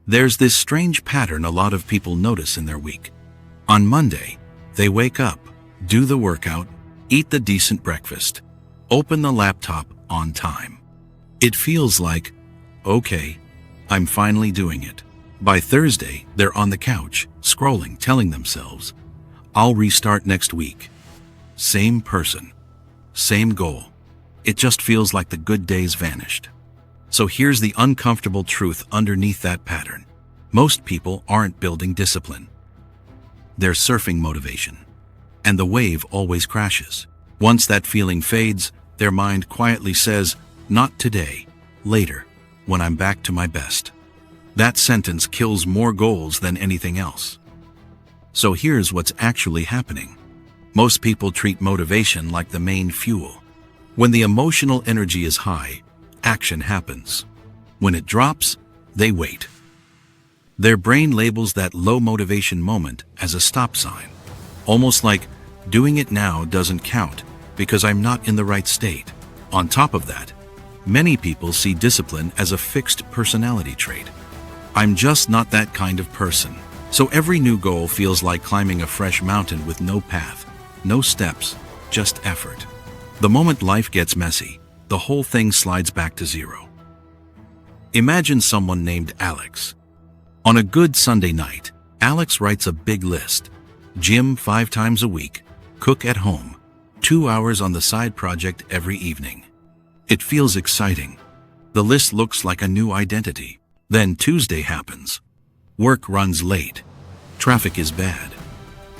There's this strange pattern a lot of people notice in their week. On Monday, they wake up, do the workout, eat the decent breakfast, open the laptop on time. It feels like, okay, I'm finally doing it. By Thursday, they're on the couch, scrolling, telling themselves, I'll restart next week. Same person, same goal. It just feels like the good days vanished. So here's the uncomfortable truth underneath that pattern. Most people aren't building discipline. They're surfing motivation. And the wave always crashes. Once that feeling fades, their mind quietly says, not today, later, when I'm back to my best. That sentence kills more goals than anything else. So here's what's actually happening. Most people treat motivation like the main fuel. When the emotional energy is high, action happens. When it drops, they wait. Their brain labels that low motivation moment as a stop sign, almost like doing it now doesn't count because I'm not in the right state. On top of that, many people see discipline as a fixed personality trait. I'm just not that kind of person. So every new goal feels like climbing a fresh mountain with no path, no steps, just effort. The moment life gets messy, the whole thing slides back to zero. Imagine someone named Alex. On a good Sunday night, Alex writes a big list. Gym 5 times a week, cook at home, 2 hours on the side project every evening. It feels exciting. The list looks like a new identity. Then Tuesday happens. Work runs late. Traffic is bad.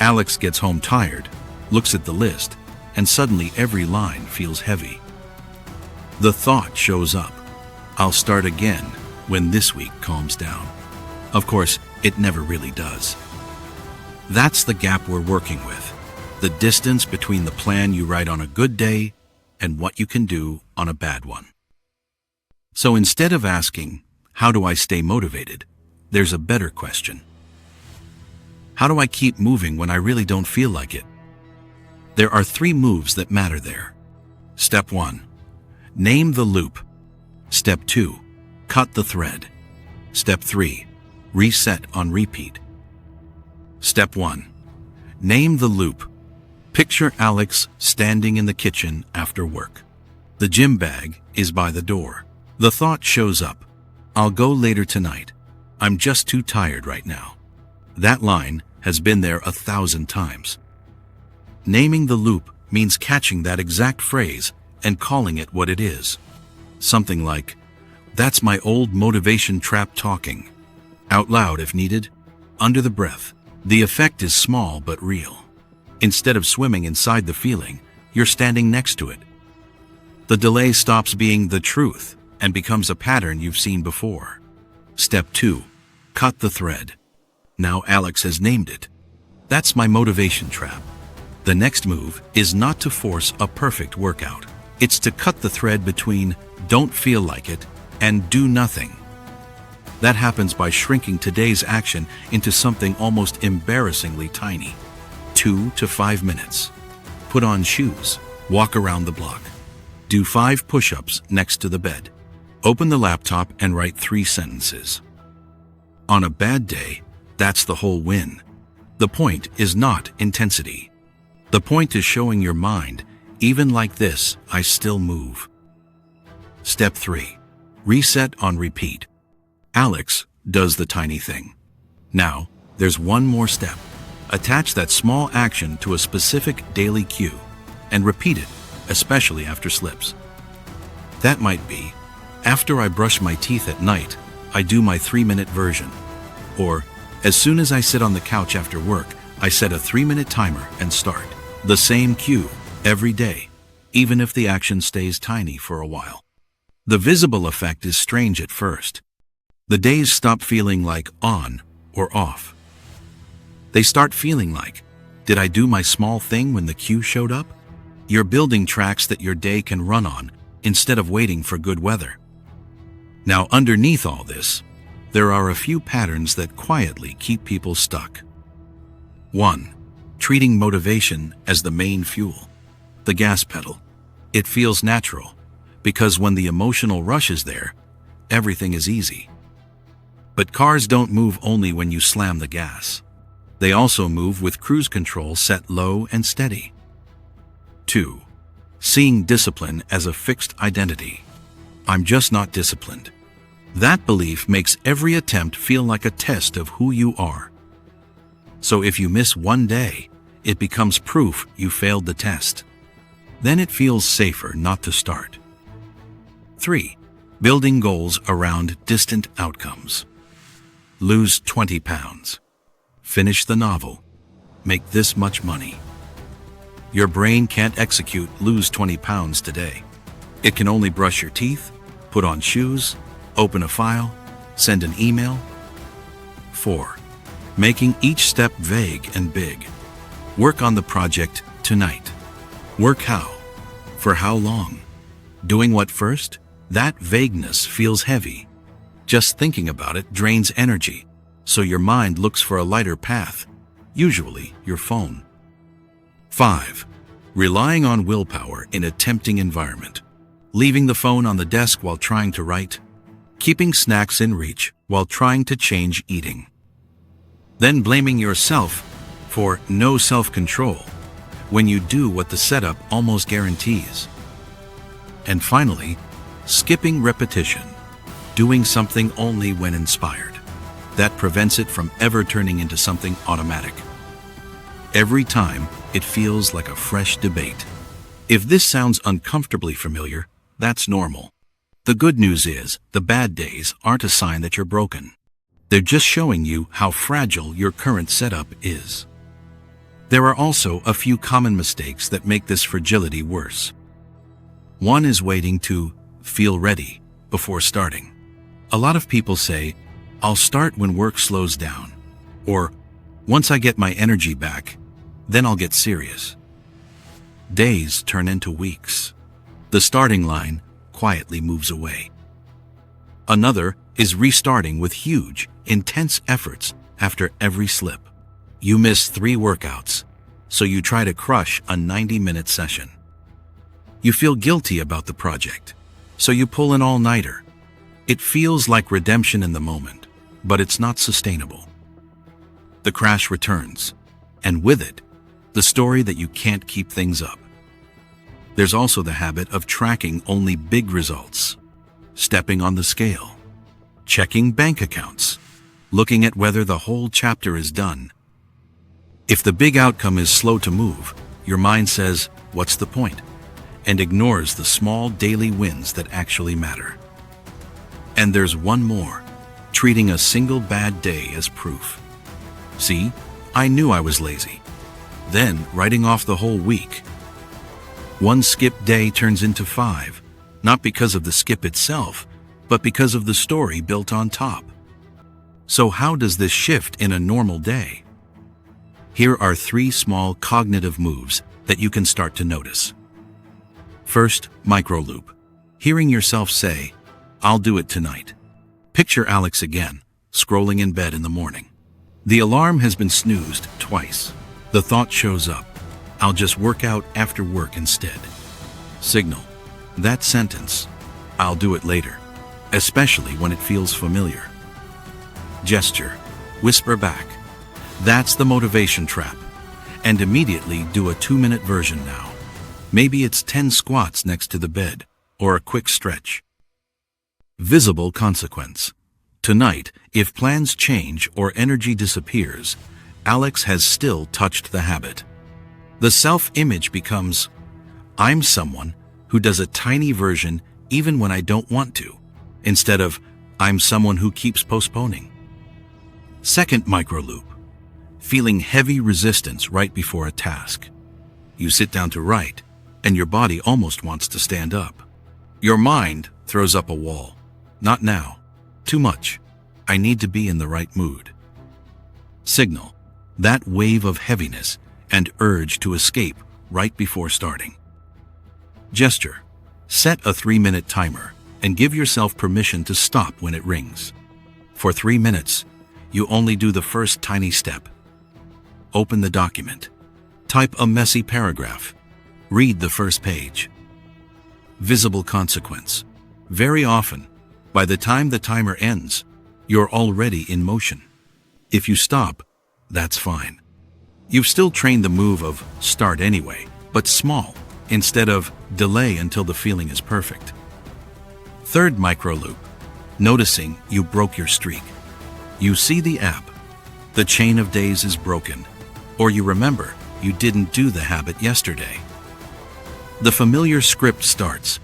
Alex gets home tired, looks at the list, and suddenly every line feels heavy. The thought shows up. I'll start again when this week calms down. Of course, it never really does. That's the gap we're working with. The distance between the plan you write on a good day and what you can do on a bad one. So instead of asking, how do I stay motivated? There's a better question. How do I keep moving when I really don't feel like it? There are 3 moves that matter there. Step 1. Name the loop. Step 2. Cut the thread. Step 3. Reset on repeat. Step 1. Name the loop. Picture Alex standing in the kitchen after work. The gym bag is by the door. The thought shows up. I'll go later tonight. I'm just too tired right now. That line has been there 1,000 times. Naming the loop means catching that exact phrase and calling it what it is. Something like, that's my old motivation trap talking. Out loud if needed, under the breath. The effect is small but real. Instead of swimming inside the feeling, you're standing next to it. The delay stops being the truth and becomes a pattern you've seen before. Step 2. Cut the thread. Now Alex has named it. That's my motivation trap. The next move is not to force a perfect workout. It's to cut the thread between don't feel like it and do nothing. That happens by shrinking today's action into something almost embarrassingly tiny. 2 to 5 minutes. Put on shoes. Walk around the block. Do 5 push-ups next to the bed. Open the laptop and write 3 sentences. On a bad day, that's the whole win. The point is not intensity. The point is showing your mind, even like this, I still move. Step 3. Reset on repeat. Alex does the tiny thing. Now, there's one more step. Attach that small action to a specific daily cue and repeat it, especially after slips. That might be, after I brush my teeth at night, I do my 3-minute version. Or, as soon as I sit on the couch after work, I set a 3-minute timer and start. The same cue every day, even if the action stays tiny for a while. The visible effect is strange at first. The days stop feeling like on or off. They start feeling like, did I do my small thing when the cue showed up? You're building tracks that your day can run on instead of waiting for good weather. Now, underneath all this, there are a few patterns that quietly keep people stuck. 1. Treating motivation as the main fuel, the gas pedal. It feels natural, because when the emotional rush is there, everything is easy. But cars don't move only when you slam the gas. They also move with cruise control set low and steady. 2. Seeing discipline as a fixed identity. I'm just not disciplined. That belief makes every attempt feel like a test of who you are. So if you miss one day, it becomes proof you failed the test. Then it feels safer not to start. 3. Building goals around distant outcomes. Lose 20 pounds. Finish the novel. Make this much money. Your brain can't execute lose 20 pounds today. It can only brush your teeth, put on shoes, open a file, send an email. 4. Making each step vague and big. Work on the project tonight. Work how? For how long? Doing what first? That vagueness feels heavy. Just thinking about it drains energy, so your mind looks for a lighter path, usually your phone. 5. Relying on willpower in a tempting environment. Leaving the phone on the desk while trying to write. Keeping snacks in reach while trying to change eating. Then blaming yourself for no self-control when you do what the setup almost guarantees. And finally, skipping repetition, doing something only when inspired. That prevents it from ever turning into something automatic. Every time, it feels like a fresh debate. If this sounds uncomfortably familiar, that's normal. The good news is, the bad days aren't a sign that you're broken. They're just showing you how fragile your current setup is. There are also a few common mistakes that make this fragility worse. One is waiting to feel ready before starting. A lot of people say, I'll start when work slows down, or once I get my energy back, then I'll get serious. Days turn into weeks. The starting line quietly moves away. Another is restarting with huge, intense efforts after every slip. You miss 3 workouts, so you try to crush a 90-minute session. You feel guilty about the project, so you pull an all-nighter. It feels like redemption in the moment, but it's not sustainable. The crash returns, and with it, the story that you can't keep things up. There's also the habit of tracking only big results, stepping on the scale, checking bank accounts, looking at whether the whole chapter is done. If the big outcome is slow to move, your mind says, "What's the point?" and ignores the small daily wins that actually matter. And there's one more, treating a single bad day as proof. See, I knew I was lazy. Then writing off the whole week. One skipped day turns into 5, not because of the skip itself, but because of the story built on top. So how does this shift in a normal day? Here are 3 small cognitive moves that you can start to notice. First, microloop. Hearing yourself say, "I'll do it tonight." Picture Alex again, scrolling in bed in the morning. The alarm has been snoozed twice. The thought shows up, "I'll just work out after work instead." Signal. That sentence, "I'll do it later," especially when it feels familiar. Gesture. Whisper back, "That's the motivation trap," and immediately do a 2-minute version now. Maybe it's 10 squats next to the bed, or a quick stretch. Visible consequence. Tonight, if plans change or energy disappears, Alex has still touched the habit. The self-image becomes, "I'm someone who does a tiny version even when I don't want to," instead of, "I'm someone who keeps postponing." Second microloop. Feeling heavy resistance right before a task. You sit down to write, and your body almost wants to stand up. Your mind throws up a wall. "Not now. Too much. I need to be in the right mood." Signal. That wave of heaviness and urge to escape right before starting. Gesture. Set a 3-minute timer and give yourself permission to stop when it rings. For 3 minutes, you only do the first tiny step. Open the document. Type a messy paragraph. Read the first page. Visible consequence. Very often, by the time the timer ends, You're already in motion. If you stop, that's fine. You've still trained the move of start anyway, but small, instead of delay until the feeling is perfect. Third micro loop, noticing you broke your streak. You see the app. The chain of days is broken, or you remember you didn't do the habit yesterday. The familiar script starts.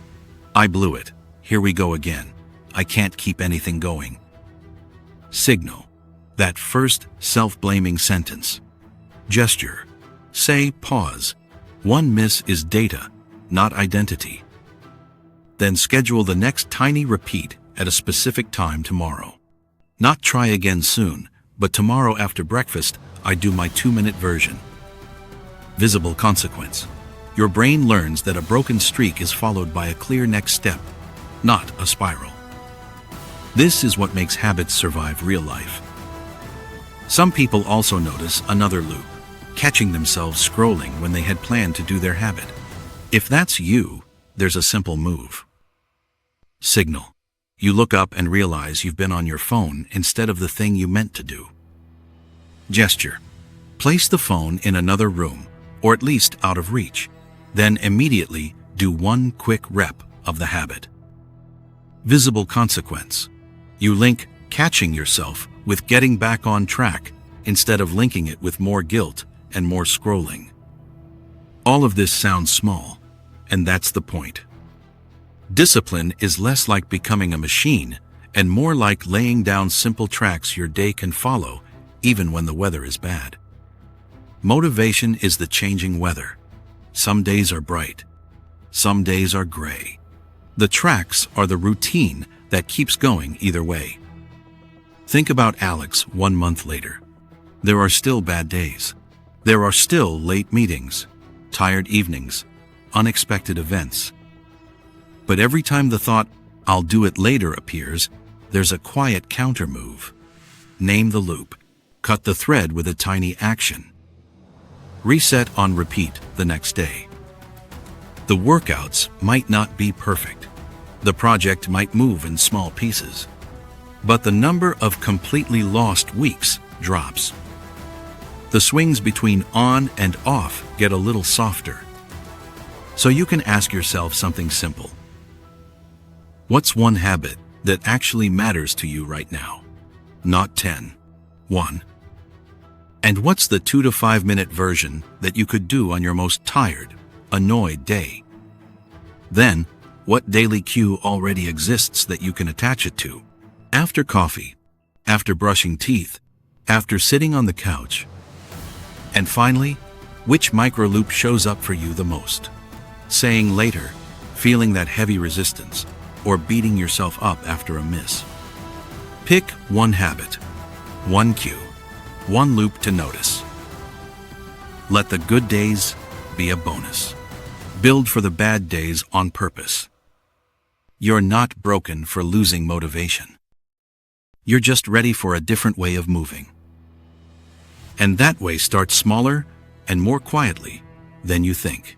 I blew it. Here we go again. I can't keep anything going. Signal. That first self-blaming sentence. Gesture. Say pause. One miss is data, not identity. Then schedule the next tiny repeat at a specific time tomorrow. Not try again soon, but tomorrow after breakfast, I do my 2-minute version. Visible consequence. Your brain learns that a broken streak is followed by a clear next step, not a spiral. This is what makes habits survive real life. Some people also notice another loop, catching themselves scrolling when they had planned to do their habit. If that's you, there's a simple move. Signal. You look up and realize you've been on your phone instead of the thing you meant to do. Gesture. Place the phone in another room, or at least out of reach. Then immediately do one quick rep of the habit. Visible consequence. You link catching yourself with getting back on track instead of linking it with more guilt and more scrolling. All of this sounds small, and that's the point. Discipline is less like becoming a machine and more like laying down simple tracks your day can follow even when the weather is bad. Motivation is the changing weather. Some days are bright. Some days are gray. The tracks are the routine that keeps going either way. Think about Alex 1 month later. There are still bad days. There are still late meetings, tired evenings, unexpected events. But every time the thought, I'll do it later appears, there's a quiet counter move. Name the loop. Cut the thread with a tiny action. Reset on repeat the next day. The workouts might not be perfect. The project might move in small pieces. But the number of completely lost weeks drops. The swings between on and off get a little softer. So you can ask yourself something simple. What's one habit that actually matters to you right now? Not 10. 1. And what's the 2 to 5 minute version that you could do on your most tired, annoyed day? Then, what daily cue already exists that you can attach it to? After coffee, after brushing teeth, after sitting on the couch. And finally, which microloop shows up for you the most? Saying later, feeling that heavy resistance, or beating yourself up after a miss. Pick one habit, one cue, one loop to notice. Let the good days be a bonus. Build for the bad days on purpose. You're not broken for losing motivation. You're just ready for a different way of moving. And that way starts smaller and more quietly than you think.